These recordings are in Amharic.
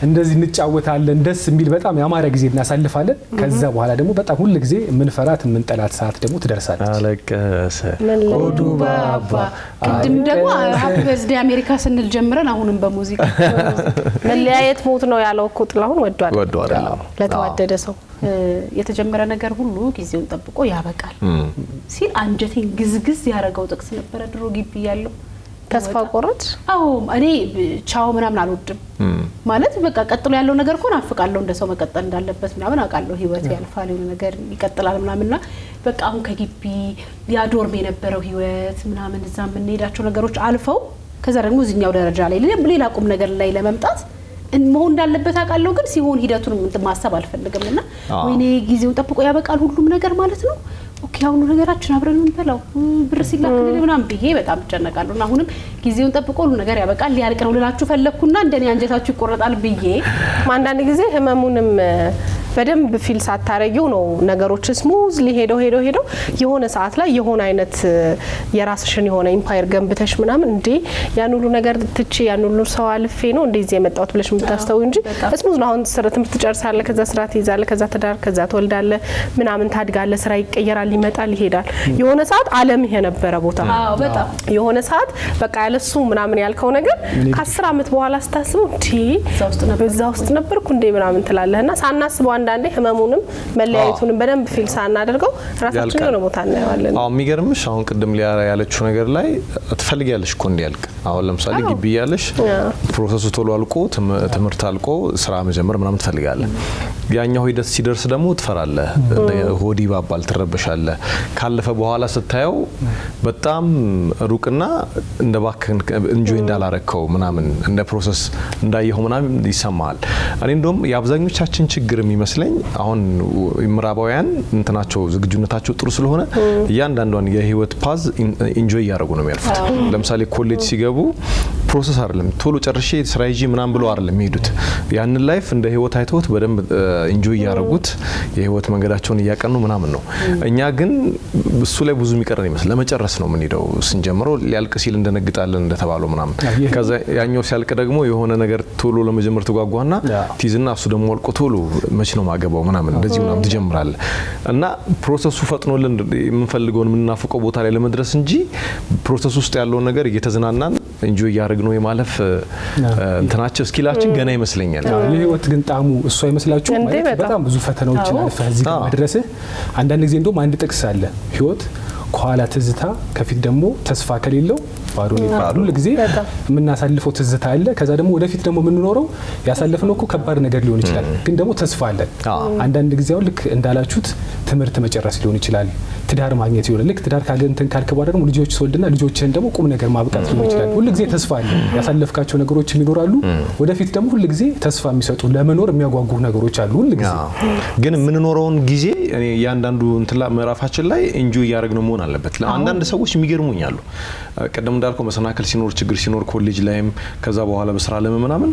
እንደዚህ እንጫወታለን ደስ የሚል በጣም ያማረ ጊዜ እናሳልፋለን ከዛ በኋላ ደግሞ በጣም ሁሉ ጊዜ ምንፈራት ምንጠላት ሰዓት ደግሞ ትደርሳለች አለቀሰ ኦዱ ባባ ቅድም ደግሞ ሃፒ በርዝዴይ አሜሪካ ስንል ጀምረን አሁንም በሙዚቃ መለያየት ሞት ነው ያለው እኮ ጥላሁን ወዷል ለተዋደደ ሰው የተጀመረ ነገር ሁሉ ጊዜውን ጠብቆ ያበቃል ሲል አንጀቴን ግዝግዝ ያረጋው ጥቅስ ነበር ድሮ ግቢ ያለው ተስፋ ቆረጥ አዎ እኔ ቻው ምናምን አልወድም ማለት በቃ ቀጥሎ ያለው ነገር እኮ ናፍቃለሁ እንደሰው መቀጠል እንዳለበት ምናምን አውቃለሁ ህይወት ያልፋል የሆነ ነገር ይቀጥላል ምናምንና በቃ አሁን ከግቢ ያዶርም የነበረው ህይወት ምናምን እዛ ምን ሄዳቸው ነገሮች አልፈው ከዛ ደግሞ እዚህኛው ደረጃ ላይ ሌላ ቁም ነገር ላይ ለመምጣት መሆን እንዳለበት አውቃለሁ ግን ሲሆን ሂደቱን ማሰብ አልፈልግምና ወይኔ ጊዜውን ጠብቆ ያበቃል ሁሉም ነገር ማለት ነው ኦኬ አሁን ነገራችን አብረን እንበላው ብር ሲላክልኝ ምናምን ብዬ በጣም ተጨነቃለሁና አሁንም ጊዜውን ጠብቆ ሁሉ ነገር ያበቃል ሊያልቅ ነው ልላችሁ ፈለኩና እንደኔ አንጀታችሁ ይቆረጣል ብዬ አንዳንድ ጊዜ ህመሙንም በደንብ ፊል ሳታረጊው ነው ነገሮች ስሙዝሊ ሄደው የሆነ ሰዓት ላይ የሆነ አይነት የራስሽን የሆነ ኢምፓየር ገንብተሽ ምናምን እንዴ ያን ሁሉ ነገር ትቺ ያን ሁሉ ሰው አልፌ ነው እንደዚህ የመጣሁት ብለሽ የምታስተው እንጂ ስሙዝ ነው አሁን ትምህርት ትጨርሳለህ ከዛ ስራ ትይዛለህ ከዛ ትዳር ከዛ ትወልዳለህ ምናምን ታድጋለህ ስራ ይቀየራል ይመጣል ይሄዳል የሆነ ሰዓት ዓለም የነበረ ቦታ በጣም የሆነ ሰዓት በቃ ያለሱ ምናምን ያልከው ነገር ከ10 አመት በኋላ ስታስበው እንዴ በዛ ውስጥ ነበርኩ እንዴ ምናምን ትላለህና ሳናስበው አንዳንዴ ህመሙንም መለያየቱንም በደንብ ፊል ሳናደርገው ራሳችን ነው ቦታ እናያለን አዎ የሚገርምሽ አሁን ቅድም ሊያራ ያለችው ነገር ላይ ትፈልጊያለሽ እኮ እንዲያልቅ አሁን ለምሳሌ ግቢ ያለሽ ፕሮሰሱ ቶሎ አልቆ ትምህርት አልቆ ስራ መጀመር ምናምን ትፈልጋለህ ያኛው ሂደት ሲደርስ ደግሞ ትፈራለህ ሆዲ ባባል ትረበሻለህ ካለፈ በኋላ ስታየው በጣም ሩቅና እንደባከን እንጆይ እንዳላረከው ምናምን እንደ ፕሮሰስ እንዳየው ምናምን ይሰማል እኔ እንደውም የአብዛኞቻችን ችግር የሚመስለኝ አሁን ምራባውያን እንትናቸው ዝግጁነታቸው ጥሩ ስለሆነ እያንዳንዷን የህይወት ፓዝ ኢንጆይ ያደርጉ ነው የሚያልፉት ለምሳሌ ኮሌጅ ሲገቡ ፕሮሰስ አይደለም ቶሎ ጨርሼ ስራ ይዤ ምናምን ብለው አይደለም የሚሄዱት ያንን ላይፍ እንደ ህይወት አይተውት በደንብ ኢንጆይ ያደርጉት የህይወት መንገዳቸውን እያቀኑ ምናምን ነው እኛ ግን እሱ ላይ ብዙ የሚቀረን ይመስል ለመጨረስ ነው ምን ሄደው ስንጀምረው ሊያልቅ ሲል እንደነግጣለን እንደተባለው ምናምን ከዛ ያኛው ሲያልቅ ደግሞ የሆነ ነገር ቶሎ ለመጀመር ተጓጓና ቲዝና እሱ ደግሞ አልቆ ቶሎ መች ነው ማገባው ምናምን እንደዚህ ምናምን ትጀምራለህ እና ፕሮሰሱ ፈጥኖልን የምንፈልገውን ምንናፍቀው ቦታ ላይ ለመድረስ እንጂ ፕሮሰስ ውስጥ ያለው ነገር እየተዝናናን ኢንጆይ ያደርግነው የማለፍ እንትናቸው ስኪላችን ገና ይመስለኛል የህይወት ግን ጣሙ እሱ አይመስላችሁ ማለት በጣም ብዙ ፈተናዎችን አልፈህ እዚህ መድረስ አንዳንድ ጊዜ እንደውም አንድ ጥቅስ አለ ህይወት ኳላ ትዝታ ከፊት ደግሞ ተስፋ ከሌለው ባዶ ነው ባዶ ለጊዜ ምናሳልፈው ትዝታ አለ ከዛ ደግሞ ወደፊት ደግሞ ምንኖረው ያሳልፈነው እኮ ከባድ ነገር ሊሆን ይችላል ግን ደግሞ ተስፋ አለ አንዳንድ ጊዜው ልክ እንዳላችሁት ትምህርት መጨረስ ሊሆን ይችላል ትዳር ማግኘት ይሆናል ልክ ትዳር ካገንተን ካልከባደ ደግሞ ልጆች ወልድና ልጆችን ደግሞ ቁም ነገር ማብቃት ሊሆን ይችላል ሁሉ ጊዜ ተስፋ አለ ያሳልፈካቸው ነገሮች ይኖራሉ ወደፊት ደግሞ ሁሉ ጊዜ ተስፋ የሚሰጡ ለመኖር የሚያጓጉ ነገሮች አሉ ሁሉ ጊዜ ግን ምንኖረውን ጊዜ እኔ ያንዳንዱ እንትላ ምዕራፋችን ላይ ኢንጆይ ያደርግነው መሆን አለበት ለአንዳንድ ሰዎች የሚገርሙኛሉ ቀደም እንዳልከው መሰናከል ሲኖር ችግር ሲኖር ኮሌጅ ላይም ከዛ በኋላ በስራ ለምናምን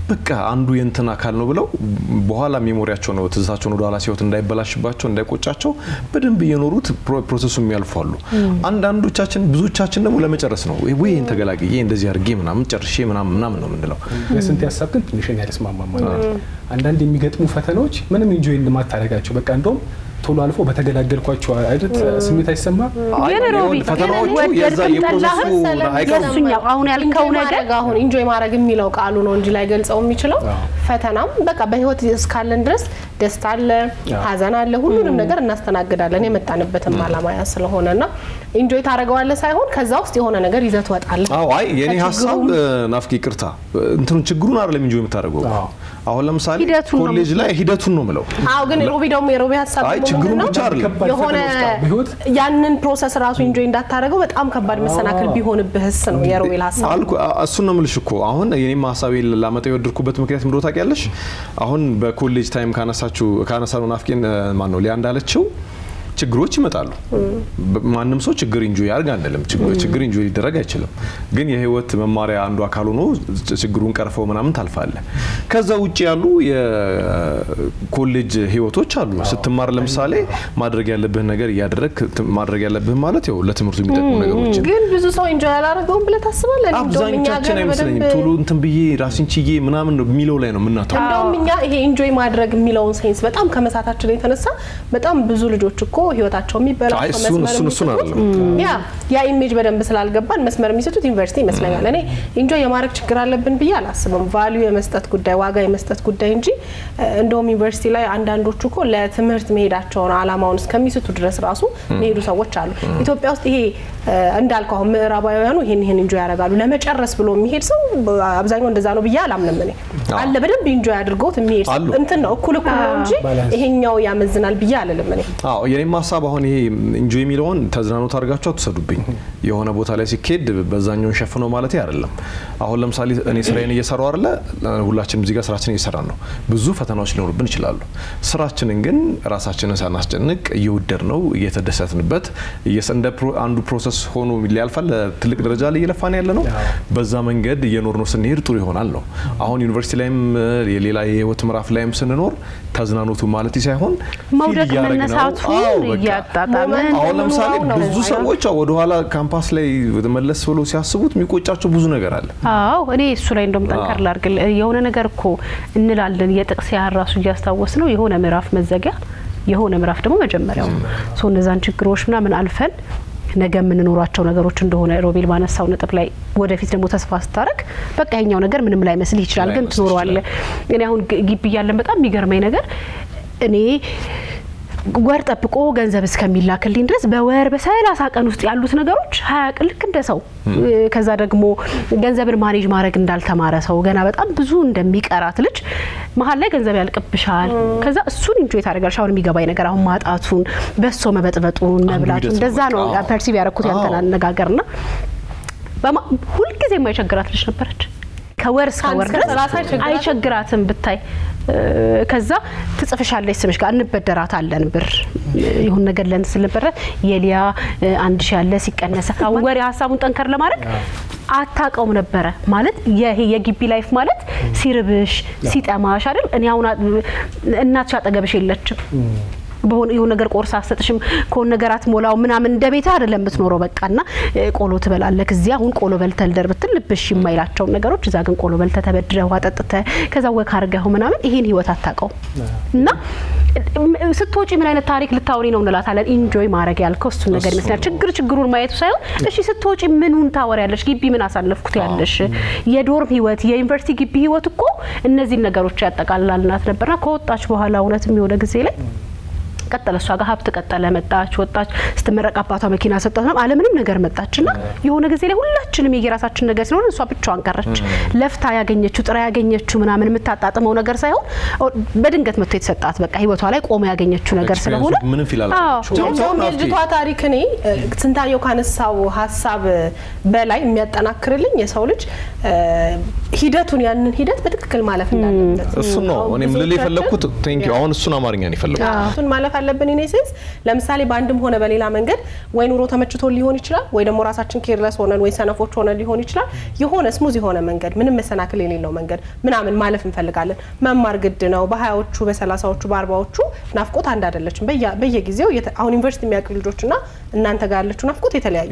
በቃ አንዱ የእንትና አካል ነው ብለው በኋላ ሜሞሪያቸው ነው ትዝታቸው ነው ዳላ ሲወት እንዳይበላሽባቸው እንዳይቆጫቸው በደንብ እየኖሩት ፕሮሰሱ የሚያልፋሉ አንዳንዶቻችን ብዙዎቻችን ደግሞ ለመጨረስ ነው ወይ እንተገላግዬ እንደዚህ አድርጌ ምናምን ጨርሼ ምናምን ነው ምንድነው ለስንት ያሳብ ግን ትንሽ ያልስማማ ማለት አንዳንድ የሚገጥሙ ፈተናዎች ምንም ኢንጆይ እንደማታረጋቸው በቃ እንደውም ቶሎ አልፎ በተገላገልኳቸው አይደት ስሜት አይሰማ ፈተናዎቹ የዛ የፕሮሰሱ አይቀርሱኛው አሁን ያልከው ነገር አሁን ኢንጆይ ማድረግ የሚለው ቃሉ ነው እንጂ ላይ ገልጸው የሚችለው ፈተናም በቃ በህይወት እስካለን ድረስ ደስታ አለ ሀዘን አለ ሁሉንም ነገር እናስተናግዳለን የመጣንበትም አላማ ያ ስለሆነና ኢንጆይ ታረጋዋለህ ሳይሆን ከዛ ውስጥ የሆነ ነገር ይዘት ወጣለ አዎ አይ የኔ ሐሳብ ናፍቂ ይቅርታ እንትኑ ችግሩን አይደለም ኢንጆይ የምታረጋው አሁን ለምሳሌ ኮሌጅ ላይ ሂደቱን ነው ምለው አዎ ግን ሮቢ ደግሞ የሮቢ ሐሳብ አይ ችግሩን ብቻ አይደለም የሆነ ያንን ፕሮሰስ ራሱ ኢንጆይ እንዳታረጋው በጣም ከባድ መሰናክል ቢሆንብህስ ነው የሮቢ ሐሳብ አልኩ እሱን ነው ምልሽ እኮ አሁን የኔም ሐሳቤ ላመጣው የወደድኩበት ምክንያት ምንድነው ታውቂያለሽ አሁን በኮሌጅ ታይም ካነሳው ናፍቂን ማን ነው ሊያ እንዳለችው ችግሮች ይመጣሉ። ማንም ሰው ችግር ኢንጆይ ያርግ አንልም። ችግር ኢንጆይ ሊደረግ አይችልም። ግን የህይወት መማሪያ አንዱ አካል ሆኖ ችግሩን ቀርፈው ምናምን ታልፋለህ። ከዛ ውጪ ያሉ የኮሌጅ ህይወቶች አሉ። ስትማር ለምሳሌ ማድረግ ያለብህን ነገር እያደረግክ ማድረግ ያለብህ ማለት ያው ለትምህርቱ የሚጠቅሙ ነገሮች ግን ብዙ ሰው ኢንጆይ አላደረገውም ብለህ ታስባለህ? አብዛኞቻችን አይመስለኝም። ቶሎ እንትን ብዬ ራስን ችዬ ምናምን የሚለው ላይ ነው የምናተው። እንደውም እኛ ይሄ ኢንጆይ ማድረግ የሚለውን ሴንስ በጣም ከመሳታችን የተነሳ በጣም ብዙ ልጆች እኮ ህይወታቸው የሚበላው እሱን አይደለም ያ ኢሜጅ በደንብ ስላልገባን መስመር የሚሰጡት ዩኒቨርሲቲ ይመስለኛል። እኔ ኢንጆይ የማድረግ ችግር አለብን ብዬ አላስብም። ቫልዩ የመስጠት ጉዳይ፣ ዋጋ የመስጠት ጉዳይ እንጂ እንደውም ዩኒቨርሲቲ ላይ አንዳንዶቹ እኮ ለትምህርት መሄዳቸውን አላማውን እስከሚስቱ ድረስ ራሱ መሄዱ ሰዎች አሉ። ኢትዮጵያ ውስጥ ይሄ እንዳልከው ምዕራባውያኑ ይሄን ኢንጆይ ያደርጋሉ። ለመጨረስ ብሎ የሚሄድ ሰው አብዛኛው እንደዛ ነው ብዬ አላምንም። እኔ አለ በደንብ ኢንጆይ አድርገውት የሚሄድ እንትን ነው እኩል ነው እንጂ ይሄኛው ያመዝናል ብዬ አልልም። እኔ የኔም ሀሳብ አሁን ይሄ ኢንጆይ የሚለውን ተዝናኖት አድርጋችሁ አትሰዱብኝ። የሆነ ቦታ ላይ ሲኬድ በዛኛው ሸፍነው ማለት አይደለም። አሁን ለምሳሌ እኔ ስራዬን እየሰራው አይደለ? ሁላችንም እዚህ ጋር ስራችንን እየሰራን ነው። ብዙ ፈተናዎች ሊኖርብን ይችላሉ። ስራችንን ግን ራሳችንን ሳናስጨንቅ እየወደድ ነው እየተደሰትንበት እንደ አንዱ ፕሮሰስ ሆኖ ሊያልፋል። ትልቅ ደረጃ ላይ እየለፋን ያለ ነው። በዛ መንገድ እየኖር ነው ስንሄድ ጥሩ ይሆናል ነው። አሁን ዩኒቨርሲቲ ላይም የሌላ የህይወት ምዕራፍ ላይም ስንኖር ተዝናኖቱ ማለት ሳይሆን መውደቅ መነሳቱ እያጣጣመን አሁን ለምሳሌ ብዙ ሰዎች ወደ ኋላ ካምፓስ ላይ መለስ ብሎ ሲያስቡት የሚቆጫቸው ብዙ ነገር አለ። አዎ እኔ እሱ ላይ እንደውም ጠንከር ላድርግ። የሆነ ነገር እኮ እንላለን የጥቅስ ያራሱ እያስታወስ ነው የሆነ ምዕራፍ መዘጊያ የሆነ ምዕራፍ ደግሞ መጀመሪያው ሰው እነዛን ችግሮች ምናምን አልፈን ነገ የምንኖራቸው ነገሮች እንደሆነ ሮቤል ባነሳው ነጥብ ላይ ወደፊት ደግሞ ተስፋ ስታረግ በቃ ይሄኛው ነገር ምንም ላይ መስል ይችላል፣ ግን ትኖረዋለህ። እኔ አሁን ግቢ ያለን በጣም የሚገርመኝ ነገር እኔ ወር ጠብቆ ገንዘብ እስከሚላክልኝ ድረስ በወር በ30 ቀን ውስጥ ያሉት ነገሮች 20 ቀን ልክ እንደ ሰው ከዛ ደግሞ ገንዘብን ማኔጅ ማድረግ እንዳልተማረ ሰው ገና በጣም ብዙ እንደሚቀራት ልጅ መሀል ላይ ገንዘብ ያልቅብሻል። ከዛ እሱን ኢንጆይ ታደርጋለሽ። አሁን የሚገባኝ ነገር አሁን ማጣቱን በሶ መበጥበጡን መብላቱን እንደዛ ነው ፐርሲቭ ያደረኩት ያንተን አነጋገርና ሁልጊዜ የማይቸግራት ልጅ ነበረች። ከወር እስከ ወር ድረስ አይቸግራትም ብታይ። ከዛ ትጽፍሻለች ስምሽ ጋር እንበደራታለን ብር ይሁን ነገር ለንስል ነበር የሊያ 1000 ያለ ሲቀነሰ አሁን ወሬ ሀሳቡን ጠንከር ለማድረግ አታቀውም ነበረ ማለት ይሄ የግቢ ላይፍ ማለት ሲርብሽ ሲጠማሽ አይደል? እኔ አሁን እናትሽ አጠገብሽ የለችም በሆነ የሆነ ነገር ቆርሳ አሰጥሽም ኮን ነገራት ሞላው ምናምን እንደ ቤት አይደለም የምትኖረው። በቃና ቆሎ ትበላለክ እዚያ አሁን ቆሎ በልተል ደርብትል ልብሽ የማይላቸው ነገሮች እዛ ግን ቆሎ በልተ ተበድረው አጠጥተ ከዛ ወክ አርገው ምናምን ይሄን ህይወት አታቀው እና ስትወጪ ምን አይነት ታሪክ ልታወሪ ነው እንላታለን። ኢንጆይ ማድረግ ያልከው እሱ ነገር ይመስላል። ችግሩን ማየቱ ሳይሆን እሺ ስትወጪ ምኑን ታወሪያለሽ? ግቢ ምን አሳለፍኩት ያለሽ የዶርም ህይወት የዩኒቨርሲቲ ግቢ ህይወት እኮ እነዚህ ነገሮች ያጠቃልላልናት ነበርና ከወጣች በኋላ እውነት የሚሆነ ጊዜ ላይ ቀጠለ እሷ ጋር ሀብት ቀጠለ መጣች ወጣች ስትመረቅ አባቷ መኪና ሰጣት አለ ምንም ነገር መጣችና የሆነ ጊዜ ላይ ሁላችንም የየራሳችን ነገር ስለሆነ እሷ ብቻዋን ቀረች። ለፍታ ያገኘችው ጥራ ያገኘችው ምናምን የምታጣጥመው ነገር ሳይሆን በድንገት መጥቶ የተሰጣት በቃ ህይወቷ ላይ ቆሞ ያገኘችው ነገር ስለሆነ ምንም ፊላላችሁ ልጅቷ ታሪክ እኔ ስንታየው ካነሳው ሀሳብ በላይ የሚያጠናክርልኝ የሰው ልጅ ሂደቱን ያንን ሂደት በትክክል ማለፍ እንዳለበት እሱ ነው። እኔም ልል የፈለኩት ቴንክ ዩ አሁን እሱን አማርኛ ነው የፈለኩት እሱን ማለፍ አለብን። ኢኔሴንስ ለምሳሌ በአንድም ሆነ በሌላ መንገድ ወይ ኑሮ ተመችቶ ሊሆን ይችላል ወይ ደግሞ ራሳችን ኬርለስ ሆነን ወይ ሰነፎች ሆነን ሊሆን ይችላል። የሆነ ስሙዝ የሆነ መንገድ ምንም መሰናክል የሌለው መንገድ ምናምን ማለፍ እንፈልጋለን። መማር ግድ ነው። በ20ዎቹ በ30ዎቹ በ40ዎቹ ናፍቆት አንድ አይደለችም። በየጊዜው አሁን ዩኒቨርሲቲ የሚያውቁ ልጆችና እናንተ ጋር ያለችው ናፍቆት የተለያየ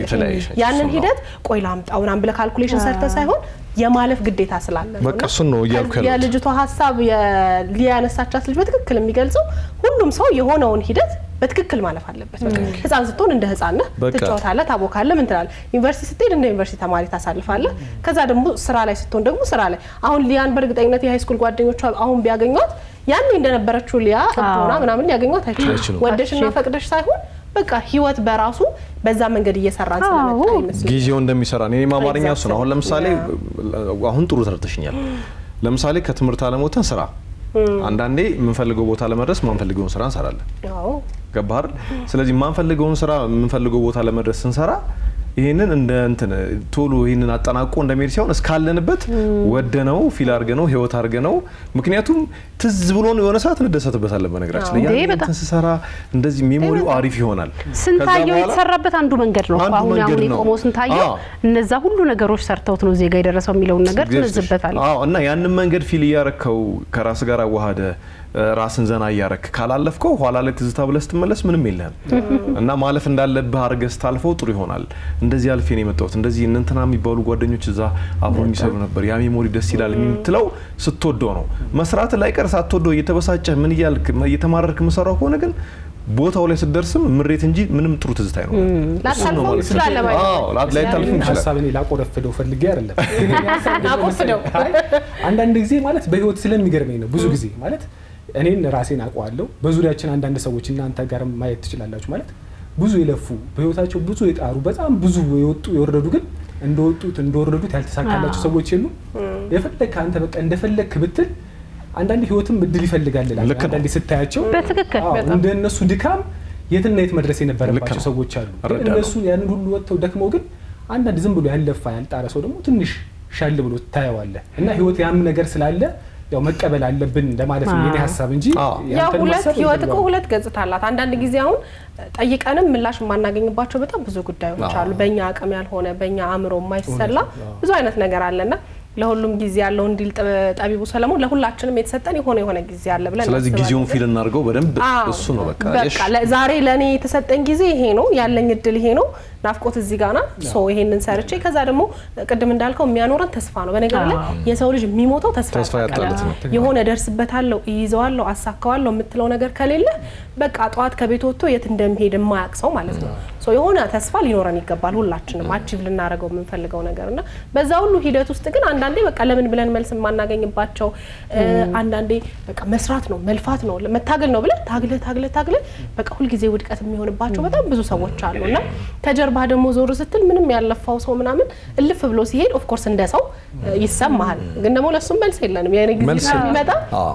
ያንን ሂደት ቆይ ላምጣው ምናምን ብለህ ካልኩሌሽን ሰርተ ሳይሆን የማለፍ ግዴታ ስላለ ነው። በቃ እሱ ነው ያልኩት። የልጅቷ ሀሳብ የሊያነሳቻት ልጅ በትክክል የሚገልጸው ሁሉም ሰው የሆነውን ሂደት በትክክል ማለፍ አለበት። በቃ ህፃን ስትሆን እንደ ህፃን ነህ ትጫወታለህ፣ ታቦካለህ፣ ምን ትላለህ። ዩኒቨርሲቲ ስትሄድ እንደ ዩኒቨርሲቲ ተማሪ ታሳልፋለህ። ከዛ ደግሞ ስራ ላይ ስትሆን ደግሞ ስራ ላይ አሁን ሊያን በእርግጠኝነት የሃይ ስኩል ጓደኞቿ አሁን ቢያገኟት ያኔ እንደነበረችው ሊያ ጥሩና ምናምን ያገኟት አይችልም። ወደሽና ፈቅደሽ ሳይሆን በቃ ህይወት በራሱ በዛ መንገድ እየሰራን ስለመጣ ይመስላል ጊዜው እንደሚሰራ እኔ ማማርኛ እሱ ነው። አሁን ለምሳሌ አሁን ጥሩ ተርተሽኛል። ለምሳሌ ከትምህርት ዓለም ወጥተን ስራ አንዳንዴ የምንፈልገው ቦታ ለመድረስ ማንፈልገውን ስራ እንሰራለን። ገባህ? ስለዚህ ማንፈልገውን ስራ የምንፈልገው ቦታ ለመድረስ ስንሰራ ይሄንን እንደ እንትን ቶሎ ይሄንን አጠናቆ እንደሚሄድ ሲሆን እስካለንበት ወደነው ፊል አድርገነው ህይወት አድርገነው ምክንያቱም ትዝ ብሎን የሆነ ሰዓት እንደሰትበታለን። በነገራችን ላይ ያን ተንሰራ እንደዚህ ሜሞሪው አሪፍ ይሆናል። ስንታየው የተሰራበት አንዱ መንገድ ነው። አሁን የቆመው ስንታየው እነዛ ሁሉ ነገሮች ሰርተውት ነው ዜጋ የደረሰው የሚለውን ነገር ትነዝበታል። እና ያንን መንገድ ፊል እያረከው ከራስ ጋር አዋሃደ ራስን ዘና እያረክ ካላለፍከው ኋላ ላይ ትዝታ ብለህ ስትመለስ ምንም የለህም እና ማለፍ እንዳለብህ አድርገህ ስታልፈው ጥሩ ይሆናል። እንደዚህ አልፌ ነው የመጣሁት እንደዚህ እንትና የሚባሉ ጓደኞች እዛ አብሮኝ ይሰሩ ነበር ያ ሜሞሪ ደስ ይላል የምትለው ስትወደው ነው። መስራት ላይ ቀር ሳትወደው እየተበሳጨህ ምን እያልክ እየተማረርክ መሰራው ከሆነ ግን ቦታው ላይ ስትደርስም ምሬት እንጂ ምንም ጥሩ ትዝታ አይኖርም። ላታልፈው ይችላል ማለት ላይታልፍም ይችላል። ሐሳብን ላቆረፍደው ፈልጌ አይደለም አንዳንድ ጊዜ ማለት በህይወት ስለሚገርመኝ ነው። ብዙ ጊዜ ማለት እኔን ራሴን አውቀዋለሁ። በዙሪያችን አንዳንድ ሰዎች እናንተ ጋር ማየት ትችላላችሁ ማለት ብዙ የለፉ በህይወታቸው ብዙ የጣሩ በጣም ብዙ የወጡ የወረዱ ግን እንደወረዱት ያልተሳካላቸው ሰዎች የሉ። የፈለክ አንተ በቃ እንደፈለክ ብትል አንዳንድ ህይወትም እድል ይፈልጋል ይላል። አንዳንድ ስታያቸው በትክክል እንደነሱ ድካም የትና የት መድረስ የነበረባቸው ሰዎች አሉ። እነሱ ያንን ሁሉ ወጥተው ደክመው ግን አንዳንድ ዝም ብሎ ያለፋ ያልጣረ ሰው ደግሞ ትንሽ ሻል ብሎ ታየዋለህ እና ህይወት ያም ነገር ስላለ ያው መቀበል አለብን እንደማለት ነው የኔ ሐሳብ እንጂ ያው ሁለት ህይወት እኮ ሁለት ገጽታ አላት። አንዳንድ ጊዜ አሁን ጠይቀንም ምላሽ የማናገኝባቸው በጣም ብዙ ጉዳዮች አሉ። በእኛ አቅም ያልሆነ በእኛ አእምሮ የማይሰላ ብዙ አይነት ነገር አለና ለሁሉም ጊዜ ያለው እንዲል ጠቢቡ ሰለሞን ለሁላችንም የተሰጠን የሆነ ጊዜ አለ ብለን ስለዚህ ጊዜውን ፊል እናርገው በደንብ እሱ ነው በቃ ዛሬ ለኔ የተሰጠኝ ጊዜ ይሄ ነው ያለኝ እድል ይሄ ነው ናፍቆት እዚህ ጋር ነው ሶ ይሄንን ሰርቼ ከዛ ደግሞ ቅድም እንዳልከው የሚያኖረን ተስፋ ነው። በነገር ላይ የሰው ልጅ የሚሞተው ተስፋ ያጣለት ነው። የሆነ ደርስበታለሁ ይይዘዋለሁ አሳካዋለሁ የምትለው ነገር ከሌለ በቃ ጧት ከቤት ወጥቶ የት እንደሚሄድ የማያውቅ ሰው ማለት ነው። ሶ የሆነ ተስፋ ሊኖረን ይገባል ሁላችንም አቺቭ ልናደርገው የምንፈልገው ነገርና በዛ ሁሉ ሂደት ውስጥ ግን አንዳንዴ በቃ ለምን ብለን መልስ የማናገኝባቸው አንዳንዴ በቃ መስራት ነው መልፋት ነው መታገል ነው ብለን ታግለ በቃ ሁሉ ጊዜ ውድቀት የሚሆንባቸው በጣም ብዙ ሰዎች አሉና ተጀርባ ደግሞ ዞር ስትል ምንም ያለፋው ሰው ምናምን እልፍ ብሎ ሲሄድ ኦፍ ኮርስ እንደሰው ይሰማሃል። ግን ደግሞ ለሱም መልስ የለንም የኔ ጊዜ እስከሚመጣ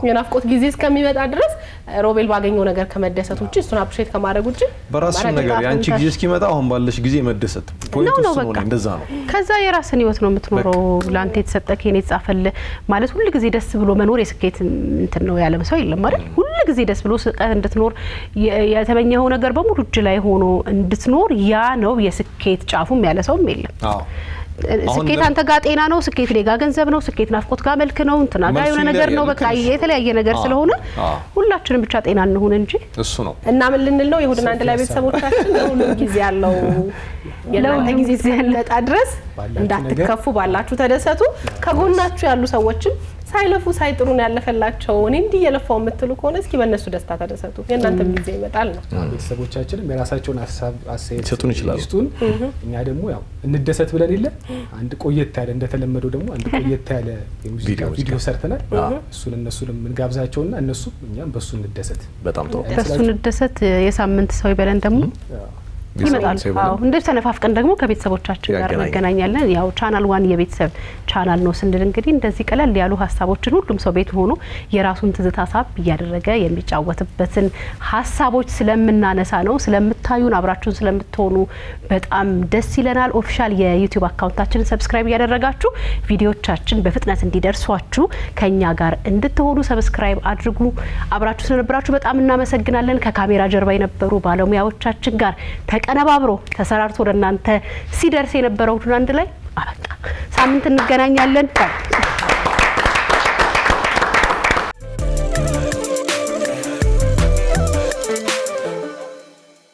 የናፍቆት ጊዜ እስከሚመጣ ድረስ ሮቤል ባገኘው ነገር ከመደሰት ውጪ እሱን አፕሪሼት ከማድረግ ውጪ በራሱ ነገር ያንቺ ጊዜ እስኪመጣ አሁን ባለሽ ጊዜ መደሰት ፖይንቱ ነው እንደዛ ነው። ከዛ የራስን ህይወት ነው የምትኖረው። ላንተ የተሰጠከ የኔ ጻፈል ማለት ሁሉ ጊዜ ደስ ብሎ መኖር የስኬት እንትን ነው ያለም ሰው የለም ማለት ሁሉ ጊዜ ደስ ብሎ ስቀህ እንድትኖር የተመኘው ነገር በሙሉ እጅ ላይ ሆኖ እንድትኖር ያ ነው የስኬት ጫፉም ያለ ሰውም የለም። ስኬት አንተ ጋር ጤና ነው፣ ስኬት ሌጋ ገንዘብ ነው፣ ስኬት ናፍቆት ጋር መልክ ነው፣ እንትና ጋር የሆነ ነገር ነው። በቃ የተለያየ ነገር ስለሆነ ሁላችንም ብቻ ጤና እንሁን እንጂ እሱ ነው እና ምን ልንል ነው የሁሉና አንድ ላይ ቤተሰቦቻችን ሁሉ ጊዜ ያለው የለውም ጊዜ ሲያለጣ ድረስ እንዳትከፉ ባላችሁ ተደሰቱ። ከጎናችሁ ያሉ ሰዎችም ሳይለፉ ሳይጥሩን ያለፈላቸው እኔ እንዲህ የለፋው የምትሉ ከሆነ እስኪ በእነሱ ደስታ ተደሰቱ። የእናንተም ጊዜ ይመጣል ነው። ቤተሰቦቻችንም የራሳቸውን ሐሳብ አስተያየት ይሰጡን ይችላሉ። እኛ ደግሞ ያው እንደሰት ብለን የለ አንድ ቆየት ያለ እንደተለመደው ደግሞ አንድ ቆየት ያለ የሙዚቃ ቪዲዮ ሰርተናል። እሱን እነሱንም እንጋብዛቸውና እነሱ እኛም በሱ እንደሰት በጣም ጥሩ በሱ እንደሰት የሳምንት ሰው ይበለን ደግሞ ይመጣል። አዎ እንደዚህ ተነፋፍቀን ደግሞ ከቤተሰቦቻችን ጋር መገናኛለን። ያው ቻናል 1 የቤተሰብ ቻናል ነው ስንል እንግዲህ እንደዚህ ቀለል ያሉ ሐሳቦችን ሁሉም ሰው ቤት ሆኖ የራሱን ትዝታ ሳብ እያደረገ የሚጫወትበትን ሐሳቦች ስለምናነሳ ነው። ስለምታዩን አብራችሁን ስለምትሆኑ በጣም ደስ ይለናል። ኦፊሻል የዩቲዩብ አካውንታችንን ሰብስክራይብ ያደረጋችሁ ቪዲዮዎቻችን በፍጥነት እንዲደርሷችሁ ከኛ ጋር እንድትሆኑ ሰብስክራይብ አድርጉ። አብራችሁ ስለነበራችሁ በጣም እናመሰግናለን። ከካሜራ ጀርባ የነበሩ ባለሙያዎቻችን ጋር ተቀነባብሮ ተሰራርቶ ወደ እናንተ ሲደርስ የነበረው ሁሉ አንድ ላይ አበቃ። ሳምንት እንገናኛለን።